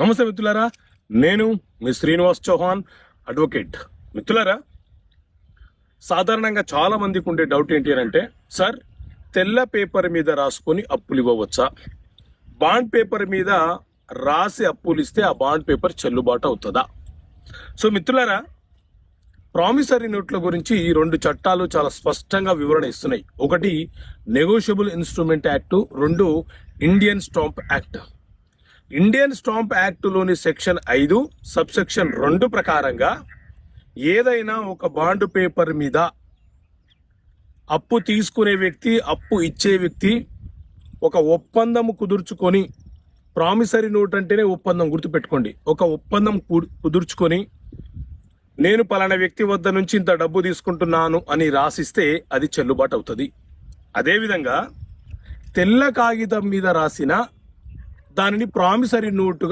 నమస్తే మిత్రులారా, నేను మీ శ్రీనివాస్ చౌహాన్ అడ్వకేట్. మిత్రులారా, సాధారణంగా చాలా మందికి ఉండే డౌట్ ఏంటి అని అంటే, సార్ తెల్ల పేపర్ మీద రాసుకొని అప్పులు ఇవ్వవచ్చా? బాండ్ పేపర్ మీద రాసి అప్పులు ఇస్తే ఆ బాండ్ పేపర్ చెల్లుబాటు అవుతుందా? సో మిత్రులారా, ప్రామిసరీ నోట్ల గురించి ఈ రెండు చట్టాలు చాలా స్పష్టంగా వివరణ ఇస్తున్నాయి. ఒకటి నెగోషియబుల్ ఇన్స్ట్రుమెంట్ యాక్ట్, రెండు Indian stamp act. Indian stamp యాక్ట్లోని సెక్షన్ 5 సబ్సెక్షన్ 2 ప్రకారంగా ఏదైనా ఒక బాండ్ పేపర్ మీద అప్పు తీసుకునే వ్యక్తి, అప్పు ఇచ్చే వ్యక్తి ఒక ఒప్పందం కుదుర్చుకొని, ప్రామిసరీ నోట్ అంటేనే ఒప్పందం, గుర్తుపెట్టుకోండి. ఒక ఒప్పందం కుదుర్చుకొని నేను పలానా వ్యక్తి వద్ద నుంచి ఇంత డబ్బు తీసుకుంటున్నాను అని రాసిస్తే అది చెల్లుబాటు అవుతుంది. అదేవిధంగా తెల్ల కాగితం మీద రాసిన దానిని ప్రామిసరీ నోటుగా